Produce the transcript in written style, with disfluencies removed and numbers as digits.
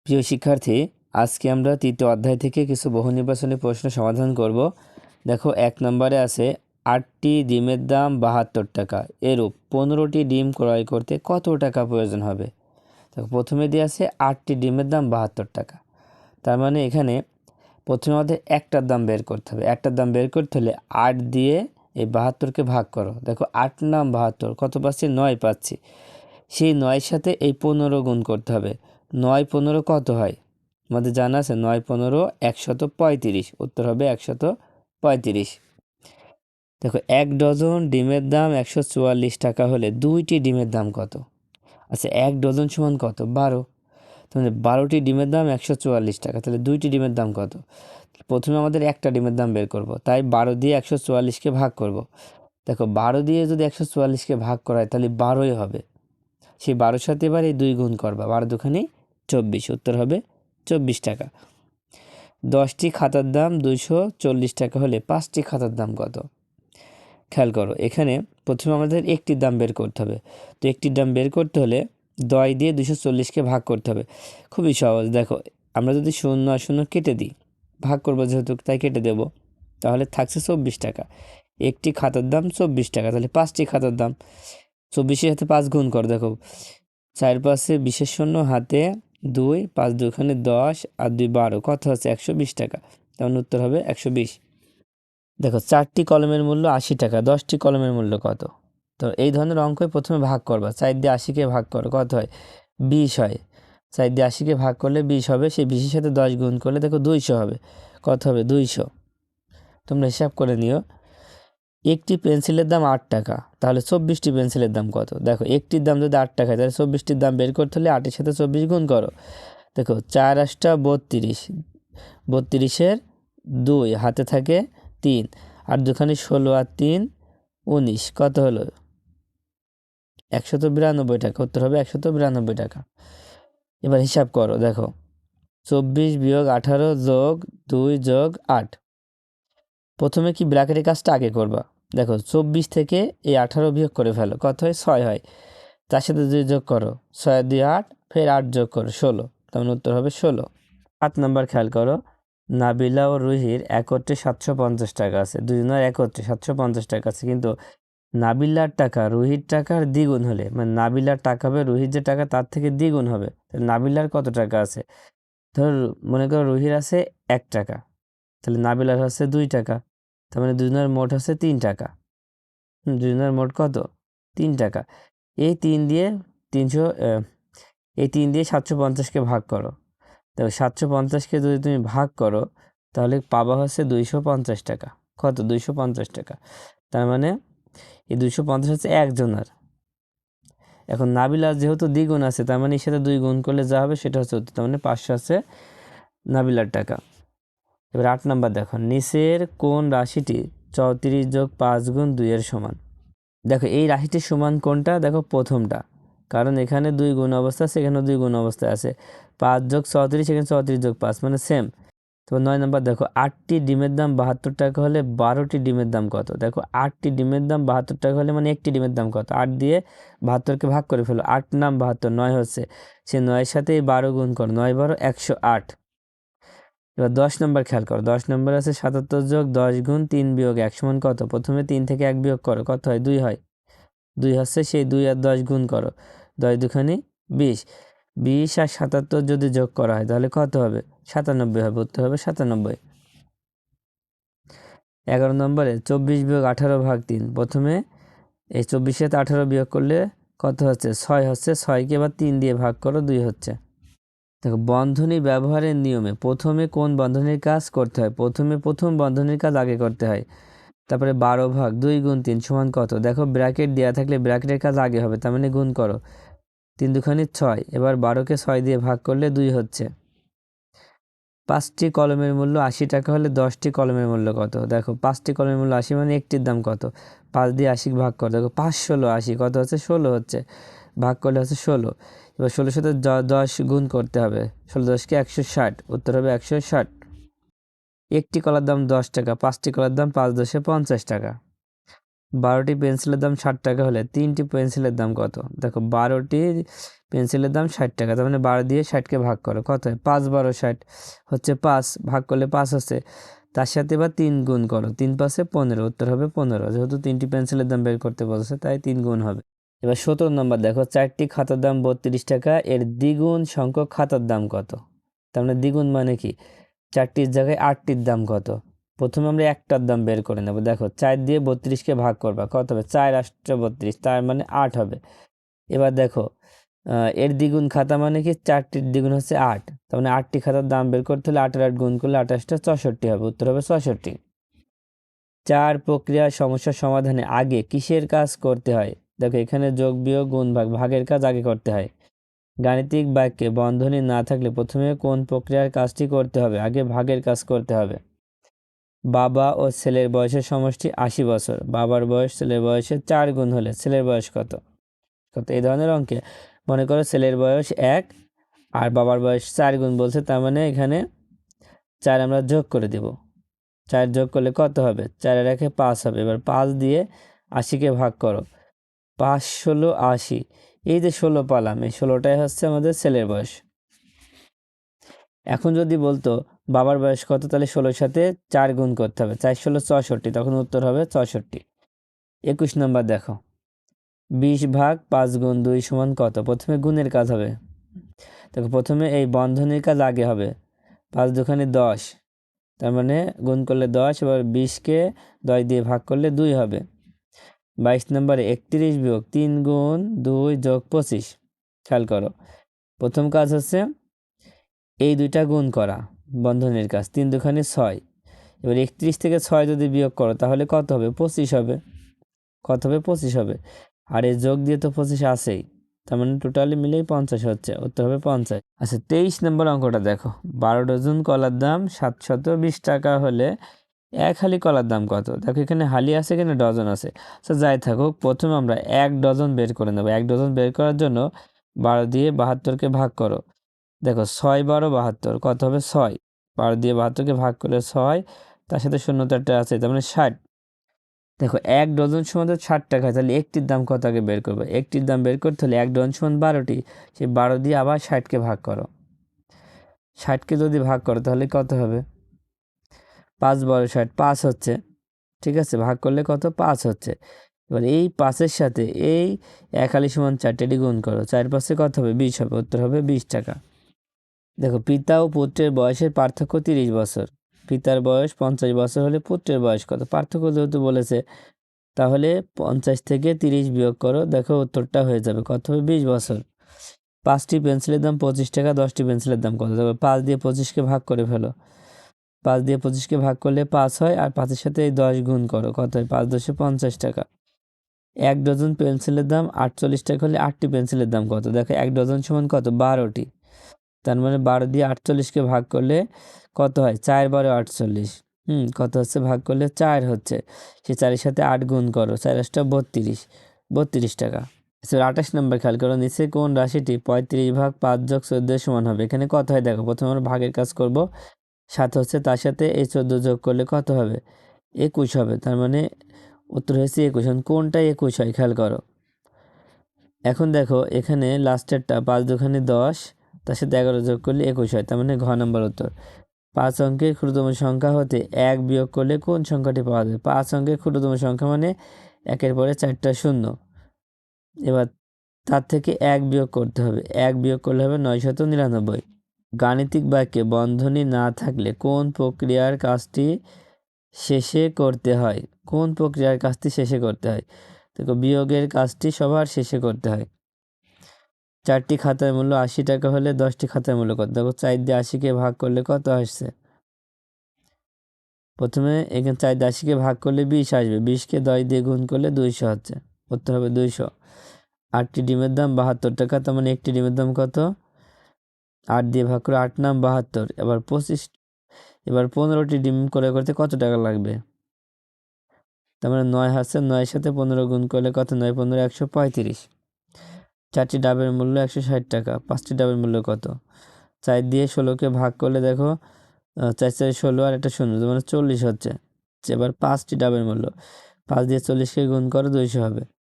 প্রিয় শিক্ষার্থী, আজকে আমরা তৃতীয় অধ্যায় থেকে কিছু বহু নির্বাচনী প্রশ্ন সমাধান করব। দেখো, 1 নম্বরে আছে 8টি ডিমের দাম 72 টাকা, এরূপ 15টি ডিম ক্রয় করতে কত টাকা প্রয়োজন হবে। দেখো, প্রথমে দিয়ে আছে 8টি ডিমের দাম 72 টাকা। তার মানে এখানে প্রথমে আমাদের একটার দাম বের করতে হবে। একটার দাম বের করতে হলে 8 দিয়ে এই 72কে ভাগ করো। দেখো, 8 নাম 72, কত পাচ্ছি? 9 পাচ্ছি। সেই 9-এর সাথে এই 15 গুণ করতে হবে। 9 15 কত হয়? আমাদের জানা আছে 9 15 135। উত্তর হবে 135। দেখো, 1 ডজন ডিমের দাম 144 টাকা হলে 2টি ডিমের দাম কত? আচ্ছা, 1 ডজন সমান কত? 12। তাহলে 12টি ডিমের দাম 144 টাকা, তাহলে 2টি ডিমের দাম কত? প্রথমে আমাদের একটা ডিমের দাম বের করব, তাই 12 দিয়ে 144কে ভাগ করব। দেখো, 12 দিয়ে যদি 144কে ভাগ করা হয় তাহলে 12ই হবে। সেই 12-র সাথে এবার এই 2 গুণ করবা, 12 দুখানি 24। উত্তর হবে 24 টাকা। 10টি খাতার দাম 240 টাকা হলে 5টি খাতার দাম কত? খেয়াল করো, এখানে প্রথমে আমাদের একটির দাম বের করতে হবে। তো একটির দাম বের করতে হলে 10 দিয়ে 240কে ভাগ করতে হবে। খুবই সহজ। দেখো, আমরা যদি 0 আর 0 কেটে দিই, ভাগ করবো যেহেতু, তাই কেটে দেব, তাহলে থাকছে 24 টাকা। একটি খাতার দাম 24 টাকা, তাহলে 5টি খাতার দাম। 24-এর সাথে 5 গুণ কর। দেখো, 4 5-এ 20-এর শূন্য, হাতে 2, 5 দুখানে 10 আর 2 12, কত হচ্ছে? 120 টাকা। তখন উত্তর হবে 120। দেখো, 4টি কলমের মূল্য 80 টাকা, 10টি কলমের মূল্য কত? তো এই ধরনের অঙ্কই প্রথমে ভাগ করবা। 4 দিয়ে 80কে ভাগ করো, কত হয়? 20 হয়। 4 দিয়ে 80কে ভাগ করলে 20 হবে, সেই 20-এর সাথে 10 গুণ করলে দেখো 200 হবে। কত হবে? 200। তোমরা হিসাব করে নিও। একটি পেন্সিলের দাম 8 টাকা, তাহলে 24টি পেন্সিলের দাম কত? দেখো, একটির দাম যদি 8 টাকা, তাহলে 24টির দাম বের করতে হলে 8-এর সাথে 24 গুণ করো। দেখো, 4 8 32, 32-এর 2, হাতে থাকে 3, আর দুখানি 16 আর 3 19, কত হলো? 192 টাকা। উত্তর হবে 192 টাকা। এবার হিসাব করো। দেখো, 24 বিয়োগ 18 যোগ 2 যোগ 8। প্রথমে কি ব্র্যাকেটের কাজটা আগে করবা? দেখো, 24 থেকে এই 18 বিয়োগ করে ফেলো, কত হয়? 6 হয়। তার সাথে 2 যোগ করো, 6 আর 2 8, ফের 8 যোগ করো, 16। তখন উত্তর হবে 16। 7 নম্বর খেয়াল করো, নাবিলা ও রুহির একত্রে 750 টাকা আছে। দুজনের একত্রে 750 টাকা আছে, কিন্তু নাবিলার টাকা রুহির টাকার দ্বিগুণ হলে, মানে নাবিলার টাকা হবে রুহির যে টাকা তার থেকে দ্বিগুণ হবে, তাহলে নাবিলার কত টাকা আছে? ধর, মনে করো রুহির আছে 1 টাকা, তাহলে নাবিলার হচ্ছে 2 টাকা। তার মানে দুজনের মোট হচ্ছে 3 টাকা। দুজনের মোট কত? 3 টাকা। এই 3 দিয়ে 300, এই 3 দিয়ে 750কে ভাগ করো। তো 750কে যদি তুমি ভাগ করো, তাহলে পাবা হচ্ছে 250 টাকা। কত? 250 টাকা। তার মানে এই 250 হচ্ছে একজনের। এখন নাবিলার যেহেতু দ্বিগুণ আছে, তার মানে এর সাথে 2 গুণ করলে যা হবে সেটা হচ্ছে উত্তর। তার মানে 500 আছে নাবিলার টাকা। এবার 8 নাম্বার দেখো, নিচের কোন রাশিটি 34 যোগ 5 গুণ 2 এর সমান? দেখো, এই রাশিটির সমান কোনটা? দেখো, প্রথমটা, কারণ এখানে 2 গুণ অবস্থা আছে, এখানেও 2 গুণ অবস্থায় আছে। 5 যোগ 34, এখানে 34 যোগ 5, মানে সেম। তো 9 নম্বর দেখো, 8টি ডিমের দাম 72 টাকা হলে 12টি ডিমের দাম কত? দেখো, 8টি ডিমের দাম 72 টাকা হলে মানে একটি ডিমের দাম কত? 8 দিয়ে 72কে ভাগ করে ফেলো। 8 নাম 72, 9 হচ্ছে, সে 9-এর সাথে 12 গুণ করো, 9 12 108। এবার 10 নম্বর খেয়াল করো, 10 নম্বর আছে 77 যোগ 10 গুণ 3 বিয়োগ 1 সমান কত? প্রথমে 3 থেকে 1 বিয়োগ করো, কত হয়? 2 হয়। 2 হচ্ছে, সেই 2 আর 10 গুণ করো, 10 দুখানি 20। 20 আর 77 যদি যোগ করা হয় তাহলে কত হবে? 97 হবে। উত্তর হবে 97। 11 নম্বরে 24 বিয়োগ 18 ভাগ 3। প্রথমে এই 24 সাথে 18 বিয়োগ করলে কত হচ্ছে? 6 হচ্ছে। 6কে এবার 3 দিয়ে ভাগ করো, 2 হচ্ছে। দেখো, বন্ধনী ব্যবহারের নিয়মে প্রথমে কোন বন্ধনীর কাজ করতে হয়? প্রথমে প্রথম বন্ধনীর কাজ আগে করতে হয়। তারপরে 12 ভাগ 2 গুণ 3 সমান কত? দেখো, ব্র্যাকেট দেওয়া থাকলে ব্র্যাকেটের কাজ আগে হবে, তার মানে গুণ করো, 3 দুখানি 6। এবার 12কে 6 দিয়ে ভাগ করলে 2 হচ্ছে। 5টি কলমের মূল্য 80 টাকা হলে 10টি কলমের মূল্য কত? দেখো, 5টি কলমের মূল্য 80, মানে একটির দাম কত? 5 দিয়ে 80 ভাগ করো। দেখো, 5 16 80, কত হচ্ছে? 16 হচ্ছে। ভাগ করলে হচ্ছে 16। এবার 16 সাথে 10 গুণ করতে হবে, 16 10কে 160। উত্তর হবে 160। একটি কলার দাম 10 টাকা, 5টি কলার দাম 5 10 50 টাকা। 12টি পেন্সিলের দাম 60 টাকা হলে 3টি পেন্সিলের দাম কত? দেখো 12টি পেন্সিলের দাম 60 টাকা, তার মানে 12 দিয়ে 60কে ভাগ করো, কত হয়? 5 12 60 হচ্ছে 5, ভাগ করলে 5 হচ্ছে, তার সাথে এবার 3 গুণ করো, 3 5 15, উত্তর হবে 15। যেহেতু 3টি পেন্সিলের দাম বের করতে বলছে তাই 3 গুণ হবে। এবার 17 নম্বর দেখো, 4টি খাতার দাম 32 টাকা, এর দ্বিগুণ সংখ্যক খাতার দাম কত? তার মানে দ্বিগুণ মানে কি? 4টির জায়গায় 8টির দাম কত? প্রথমে আমরা একটার দাম বের করে নেব। দেখো 4 দিয়ে 32কে ভাগ করবা, কত হবে? 4 8 32, তার মানে 8 হবে। এবার দেখো এর দ্বিগুণ খাতা মানে কি? 4টির দ্বিগুণ হচ্ছে 8, তার মানে 8টি খাতার দাম বের করতে হলে 8 আর 8 গুণ করলে 28টা 64 হবে, উত্তর হবে 64। 4 প্রক্রিয়ার সমস্যার সমাধানে আগে কিসের কাজ করতে হয়? দেখো এখানে যোগ বিয়োগ গুণ ভাগ, ভাগের কাজ আগে করতে হয়। গাণিতিক বাক্যে বন্ধনী না থাকলে প্রথমে কোন প্রক্রিয়ার কাজটি করতে হবে? আগে ভাগের কাজ করতে হবে। বাবা ও ছেলের বয়সের সমষ্টি 80 বছর, বাবার বয়স ছেলের বয়সের 4 গুণ হলে ছেলের বয়স কত? এই ধরনের অঙ্কে মনে করো ছেলের বয়স 1 আর বাবার বয়স 4 গুণ বলছে, তার মানে এখানে 4 আমরা যোগ করে দেব। 4 যোগ করলে কত হবে? 4 এর 1 5 হবে। এবার 5 দিয়ে 80কে ভাগ করো, 5 16 80, এই যে 16 পালাম, এই 16টাই হচ্ছে আমাদের ছেলের বয়স। এখন যদি বলতো বাবার বয়স কত, তাহলে 16-র সাথে 4 গুণ করতে হবে, 4 16 64, তখন উত্তর হবে 64। 21 নম্বর দেখো, 20 ভাগ 5 গুণ 2 সমান কত? প্রথমে গুণের কাজ হবে। দেখো প্রথমে এই বন্ধনীর কাজ আগে হবে, 5 দুখানি 10, তার মানে গুণ করলে 10, এবার 20কে 10 দিয়ে ভাগ করলে 2 হবে। 22 নম্বরে 31 বিয়োগ 3 গুণ 2 যোগ 25, খেয়াল করো প্রথম কাজ হচ্ছে এই দুইটা গুণ করা, বন্ধনীর কাজ, 3 দুখানি 6, এবার 31 থেকে 6 যদি বিয়োগ করো তাহলে কত হবে? 25 হবে। কত হবে? 25 হবে। আর এই যোগ দিয়ে তো 25 আছেই, তার মানে টোটালি মিলেই 50 হচ্ছে, উত্তর হবে 50। আচ্ছা 23 নম্বর অঙ্কটা দেখো, 12 ডজন কলার দাম 720 টাকা হলে এক হালি কলার দাম কত? দেখো এখানে হালি আছে, এখানে ডজন আছে, আচ্ছা যাই থাকুক, প্রথমে আমরা 1 ডজন বের করে নেব। 1 ডজন বের করার জন্য 12 দিয়ে 72কে ভাগ করো। দেখো 6 12 72, কত হবে? 6। 12 দিয়ে 72কে ভাগ করলে 6, তার সাথে শূন্যতাটা আছে, তার মানে 60। দেখো 1 ডজন সমান 60 টাকা, তাহলে একটির দাম কত আগে বের করবো? একটির দাম বের করতে হলে 1 ডজন সমান 12টি, সেই 12 দিয়ে আবার 60কে ভাগ করো। 60কে যদি ভাগ করো তাহলে কত হবে? 5 12 60, 5 হচ্ছে, ঠিক আছে, ভাগ করলে কত? 5 হচ্ছে। এবার এই 5-এর সাথে এই 1 হালি সমান 4টি গুণ করো, 4 5-এ কত হবে? 20 হবে, উত্তর হবে 20 টাকা। দেখো পিতা ও পুত্রের বয়সের পার্থক্য 30 বছর, পিতার বয়স 50 বছর হলে পুত্রের বয়স কত? পার্থক্য যেহেতু বলেছে, তাহলে 50 থেকে 30 বিয়োগ করো, দেখো উত্তরটা হয়ে যাবে, কত হবে? 20 বছর। 5টি পেন্সিলের দাম 25 টাকা, 10টি পেন্সিলের দাম কত? দেখো 5 দিয়ে 25কে ভাগ করে ফেলো, 5 দিয়ে 25কে ভাগ করলে 5 হয়, আর 5-এর সাথে এই 10 গুণ করো, কত হয়? 5 10 50 টাকা। 1 ডজন পেন্সিলের দাম 48 টাকা হলে 8টি পেন্সিলের দাম কত? দেখো 1 ডজন সমান কত? 12টি, তার মানে 12 দিয়ে 48কে ভাগ করলে কত হয়? 4 12 48, কত হচ্ছে? ভাগ করলে 4 হচ্ছে, সে 4-এর সাথে 8 গুণ করো, 4 8টা 32, 32 টাকা। 28 নম্বর খেয়াল করো, নিচে কোন রাশিটি 35 ভাগ 5 যোগ 14 সমান হবে? এখানে কত হয় দেখো, প্রথমে আমরা ভাগের কাজ করব, 7 হচ্ছে, তার সাথে এই 14 যোগ করলে কত হবে? 21 হবে, তার মানে উত্তর হয়েছে 21। কোনটা 21 হয় খেয়াল করো। এখন দেখো এখানে লাস্টেরটা 5 দুখানি 10, তার সাথে 11 যোগ করলে 21 হয়, তার মানে ঘ নম্বর উত্তর। 5 অঙ্কের ক্ষুদ্রতম সংখ্যা হতে 1 বিয়োগ করলে কোন সংখ্যাটি পাওয়া যায়? 5 অঙ্কের ক্ষুদ্রতম সংখ্যা মানে 1-এর পরে 4টা শূন্য, এবার তার থেকে 1 বিয়োগ করতে হবে, 1 বিয়োগ করলে হবে 999। গাণিতিক বাক্যে বন্ধনী না থাকলে কোন প্রক্রিয়ার কাজটি শেষে করতে হয়? কোন প্রক্রিয়ার কাজটি শেষে করতে হয়? দেখো বিয়োগের কাজটি সবার শেষে করতে হয়। 4টি খাতার মূল্য 80 টাকা হলে 10টি খাতার মূল্য কত? দেখো 4 দিয়ে 80কে ভাগ করলে কত আসছে? প্রথমে এখানে 4 দিয়ে 80কে ভাগ করলে 20 আসবে, 20কে 10 দিয়ে গুণ করলে 200 হচ্ছে, উত্তর হবে 200। 8টি ডিমের দাম 72 টাকা, তার মানে একটি ডিমের দাম কত? 8 দিয়ে ভাগ করে 8 নাম 72, এবার 15টি ডিম করে করতে কত টাকা লাগবে? তার মানে 9 হচ্ছে, 9-এর সাথে 15 গুণ করলে কত? 9 15 135। 4টি ডাবের মূল্য 160 টাকা, 5টি ডাবের মূল্য কত? 4 দিয়ে 16কে ভাগ করলে দেখো 4 4 16 আর একটা শূন্য, মানে 40 হচ্ছে। এবার 5টি ডাবের মূল্য, 5 দিয়ে 40কে গুণ করো, 200 হবে।